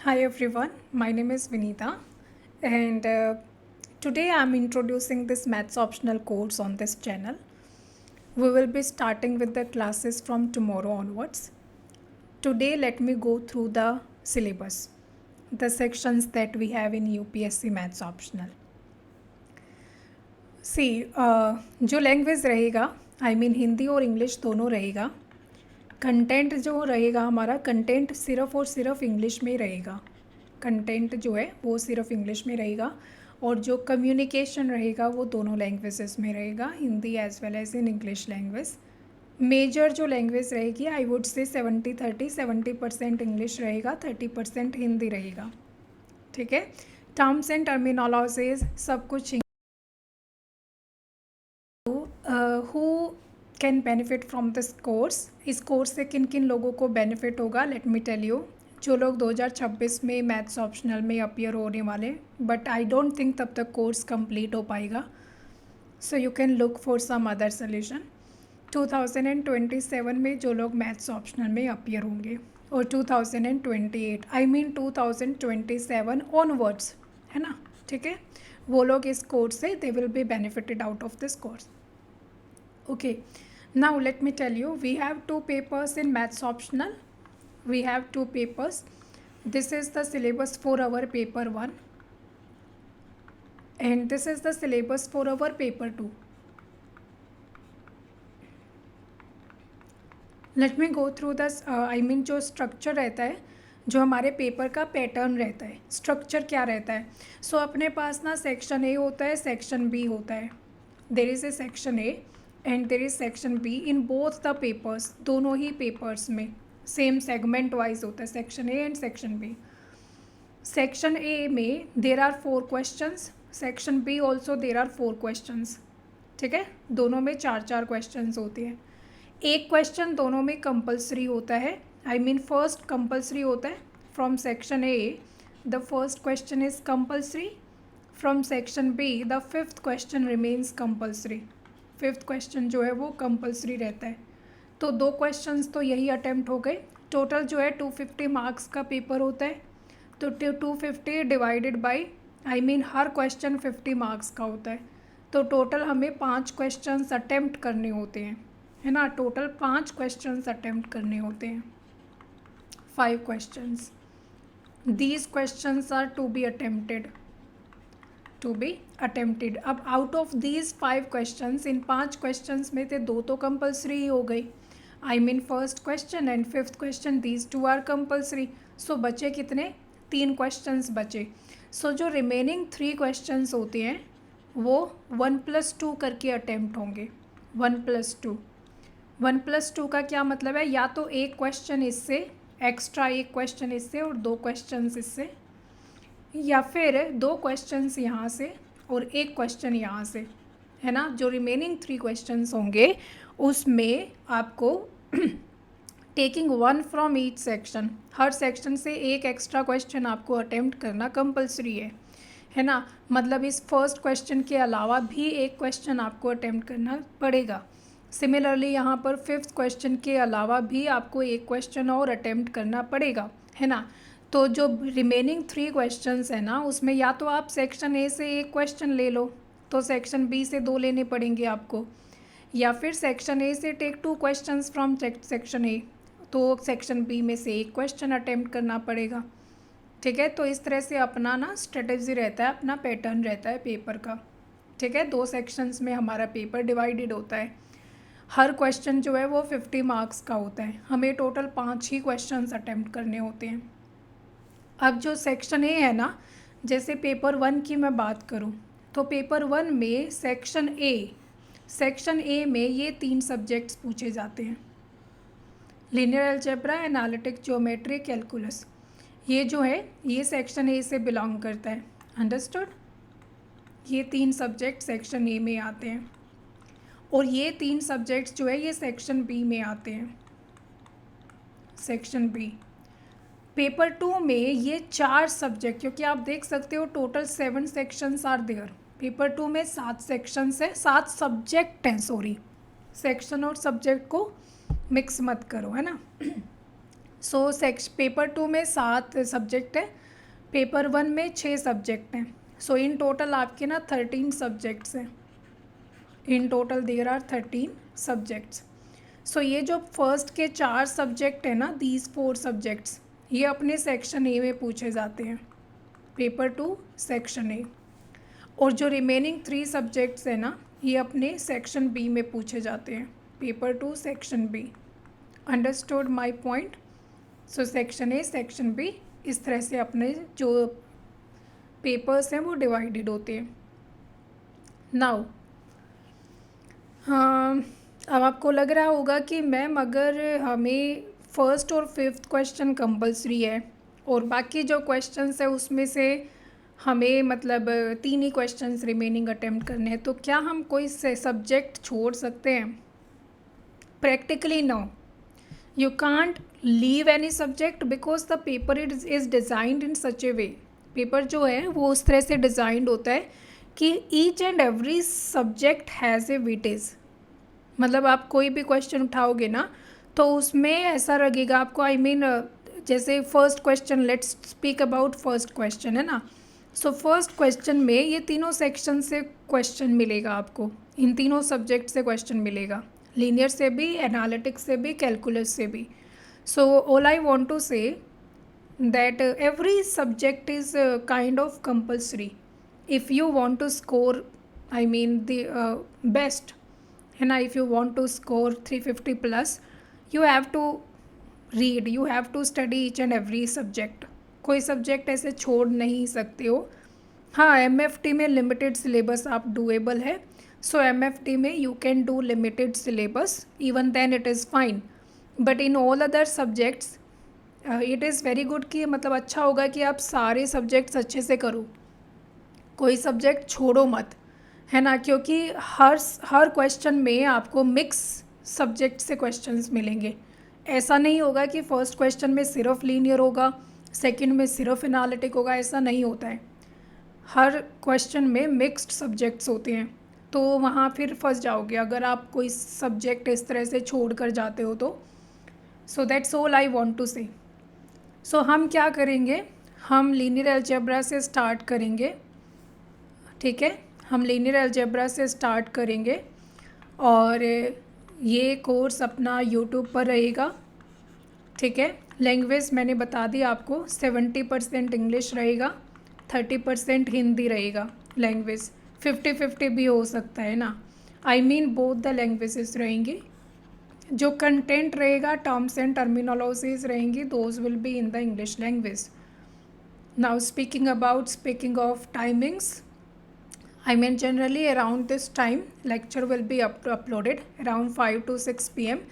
Hi everyone, my name is Vinita and today I am introducing this maths optional course on this channel. We will be starting with the classes from tomorrow onwards. Today let me go through the syllabus, the sections that we have in UPSC maths optional. See, जो language रहेगा हिंदी और English दोनों रहेगा. Content जो रहेगा हमारा content सिर्फ और सिर्फ इंग्लिश में ही रहेगा. कंटेंट जो है वो सिर्फ इंग्लिश में रहेगा और जो कम्युनिकेशन रहेगा वो दोनों लैंग्वेजेस में रहेगा, Hindi as well as in English language. Major जो लैंग्वेज रहेगी आई वुड से 70-30, 70% इंग्लिश रहेगा, 30% हिंदी रहेगा. ठीक है. टर्म्स एंड टर्मिनोलॉजीज सब कुछ. Who can benefit from this course. इस कोर्स से किन किन लोगों को बेनिफिट होगा, लेट मी टेल यू. जो लोग 2026 में मैथ्स ऑप्शनल में अपीयर होने वाले, बट आई डोंट थिंक तब तक कोर्स कंप्लीट हो पाएगा, so you can look for some other solution. 2027 में जो लोग मैथ्स ऑप्शनल में अपीयर होंगे और 2028 2027 ऑनवर्ड्स, है ना. ठीक है. वो लोग इस कोर्स से they will be benefited out of this course. Okay, now let me tell you, we have two papers in maths optional. We have two papers. This is the syllabus for our paper 1 and this is the syllabus for our paper 2. Let me go through this. जो structure रहता है, जो हमारे paper का pattern रहता है, structure क्या रहता है. सो अपने पास ना सेक्शन ए होता है, सेक्शन बी होता है. There is a section A and there is section B in both the papers. दोनों ही पेपर्स में सेम सेगमेंट वाइज होता है, section A and section B. Section A में there are 4 questions, section B also there are 4 questions. ठीक है. दोनों में 4-4 क्वेश्चंस होते हैं. एक क्वेश्चन दोनों में कंपलसरी होता है, फर्स्ट कंपलसरी होता है. From section A the first question is compulsory. From section be the 5th question remains compulsory. 5th question जो है वो कंपलसरी रहता है. तो 2 क्वेश्चंस तो यही अटैम्प्ट हो गए. टोटल जो है 250 मार्क्स का पेपर होता है. तो 250 divided by her question 50 marks का होता है. तो टोटल हमें 5 क्वेश्चंस अटैम्प्ट करने होते हैं, है ना. टोटल 5 क्वेश्चंस अटैम्प्ट करने होते हैं. 5 questions. These questions are to be attempted. अब आउट ऑफ दीज 5 क्वेश्चंस, इन 5 क्वेश्चंस में से 2 तो कंपलसरी ही हो गई. First question and 5th question, these 2 are compulsory. So बचे कितने? 3 क्वेश्चंस बचे. सो जो रिमेनिंग 3 क्वेश्चंस होते हैं वो 1+2 करके अटैम्प्ट होंगे. 1+2. 1+2 का क्या मतलब है? या तो एक क्वेश्चन इससे एक्स्ट्रा, एक क्वेश्चन इससे और 2 क्वेश्चंस इससे, या फिर 2 क्वेश्चंस यहाँ से और एक क्वेश्चन यहाँ से, है ना. जो रिमेनिंग 3 क्वेश्चंस होंगे उसमें आपको taking 1 from each section, her section से एक एक्स्ट्रा क्वेश्चन आपको अटेम्प्ट करना कंपलसरी है ना. मतलब इस फर्स्ट क्वेश्चन के अलावा भी एक क्वेश्चन आपको अटेम्प्ट करना पड़ेगा. सिमिलरली यहाँ पर 5th क्वेश्चन के अलावा भी आपको एक क्वेश्चन और अटेम्प्ट करना पड़ेगा, है ना. तो जो रिमेनिंग 3 क्वेश्चंस है ना, उसमें या तो आप सेक्शन ए से एक क्वेश्चन ले लो, तो सेक्शन बी से 2 लेने पड़ेंगे आपको, या फिर सेक्शन ए से take 2 questions from section A, तो सेक्शन बी में से एक क्वेश्चन अटेम्प्ट करना पड़ेगा. ठीक है. तो इस तरह से अपना ना स्ट्रेटजी रहता है, अपना पैटर्न रहता है पेपर का. ठीक है. 2 सेक्शंस में हमारा पेपर डिवाइडेड होता है. हर क्वेश्चन जो है वो 50 मार्क्स का होता है. हमें टोटल 5 ही क्वेश्चंस अटेम्प्ट करने होते हैं. अब जो सेक्शन ए है ना, जैसे पेपर 1 की मैं बात करूं, तो पेपर 1 में सेक्शन ए में ये 3 सब्जेक्ट्स पूछे जाते हैं. Linear algebra, analytic geometry, calculus. ये जो है ये सेक्शन ए से बिलोंग करता है. अंडरस्टूड. ये 3 सब्जेक्ट सेक्शन ए में आते हैं और ये 3 सब्जेक्ट्स जो है ये सेक्शन बी में आते हैं. Section B. पेपर 2 में ये 4 सब्जेक्ट, क्योंकि आप देख सकते हो total 7 sections are there. Paper 2 में 7 सेक्शंस है, 7 सब्जेक्ट हैं. सॉरी, सेक्शन और सब्जेक्ट को मिक्स मत करो, है ना. सो पेपर 2 में 7 सब्जेक्ट है, पेपर 1 में 6 सब्जेक्ट हैं। सो इन टोटल आपके ना 13 सब्जेक्ट्स हैं। In total there are 13 subjects. So ये जो फर्स्ट के 4 सब्जेक्ट है ना, दीज 4 सब्जेक्ट्स, ये अपने सेक्शन ए में पूछे जाते हैं, पेपर 2 सेक्शन ए। और जो रिमेनिंग 3 सब्जेक्ट्स है ना, ये अपने सेक्शन बी में पूछे जाते हैं, paper 2 section B. Understood my point? So section A section B, इस तरह से अपने जो पेपर्स हैं वो डिवाइडेड होते हैं। नाउ हाँ, अब आपको लग रहा होगा कि मैम अगर हमें फर्स्ट और फिफ्थ क्वेश्चन कंपलसरी है और बाकी जो क्वेश्चंस है उसमें से हमें मतलब 3 ही क्वेश्चंस रिमेनिंग अटेम्प्ट करने हैं, तो क्या हम कोई से सब्जेक्ट छोड़ सकते हैं? Practically no, you can't leave any subject because the paper is designed in such a way. Paper जो है वो उस तरह से डिज़ाइंड होता है कि each and every subject has a weightage. मतलब आप कोई भी क्वेश्चन उठाओगे ना तो उसमें ऐसा लगेगा आपको, आई मीन जैसे first question, let's speak about first question, है ना। सो फर्स्ट क्वेश्चन में ये तीनों सेक्शन से क्वेश्चन मिलेगा आपको, इन तीनों सब्जेक्ट से क्वेश्चन मिलेगा, लीनियर से भी, एनालिटिक्स से भी, कैलकुलस से भी। So all I want to say that every subject is kind of compulsory if you want to score, I mean the best, है ना। if you want to score 350 plus, you have to read, you have to study each and every subject। कोई subject ऐसे छोड़ नहीं सकते हो। हाँ, MFT में लिमिटेड सिलेबस आप डूएबल है, सो MFT में you can do limited syllabus, even then it is fine, but in all other subjects it is very good कि मतलब अच्छा होगा कि आप सारे सब्जेक्ट्स अच्छे से करो, कोई सब्जेक्ट छोड़ो मत, है ना। क्योंकि हर क्वेश्चन में आपको मिक्स सब्जेक्ट से क्वेश्चंस मिलेंगे। ऐसा नहीं होगा कि फर्स्ट क्वेश्चन में सिर्फ लीनियर होगा, सेकंड में सिर्फ एनालिटिक होगा, ऐसा नहीं होता है। हर क्वेश्चन में मिक्स्ड सब्जेक्ट्स होते हैं, तो वहाँ फिर फंस जाओगे अगर आप कोई सब्जेक्ट इस तरह से छोड़ कर जाते हो तो। So that's all I want to say. So हम क्या करेंगे, हम लीनियर अलजेब्रा से स्टार्ट करेंगे, ठीक है। हम लीनियर अलजेब्रा से स्टार्ट करेंगे और ये कोर्स अपना यूट्यूब पर रहेगा, ठीक है। लैंग्वेज मैंने बता दी आपको, 70% इंग्लिश रहेगा, 30% हिंदी रहेगा लैंग्वेज, 50-50 भी हो सकता है ना, I mean both the languages रहेंगी। जो कंटेंट रहेगा, टर्म्स एंड टर्मिनोलॉजीज रहेंगी, those will be in the English language. Now speaking off timings, I mean generally around this time lecture will be uploaded around 5 to 6 PM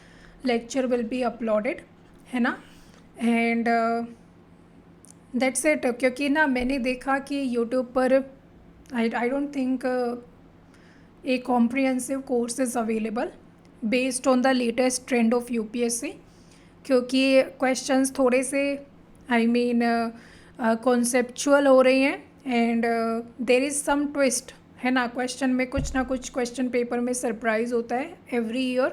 lecture will be uploaded, है ना। and that's it। क्योंकि ना मैंने देखा कि YouTube पर I don't think a comprehensive course is available based on the latest trend of UPSC, क्योंकि questions थोड़े से I mean conceptual हो रहे हैं and there is some twist, है ना। क्वेश्चन में कुछ ना कुछ क्वेश्चन पेपर में सरप्राइज होता है every year.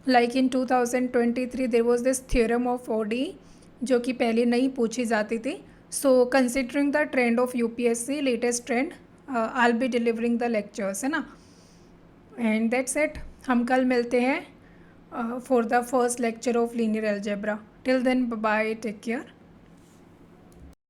Like in 2023 there was this theorem of ODE जो कि पहले नहीं पूछी जाती थी। So considering the trend of UPSC latest trend, I will be delivering the lectures, है ना। And that's it. हम कल मिलते हैं for the first lecture of linear algebra. Till then bye, take care.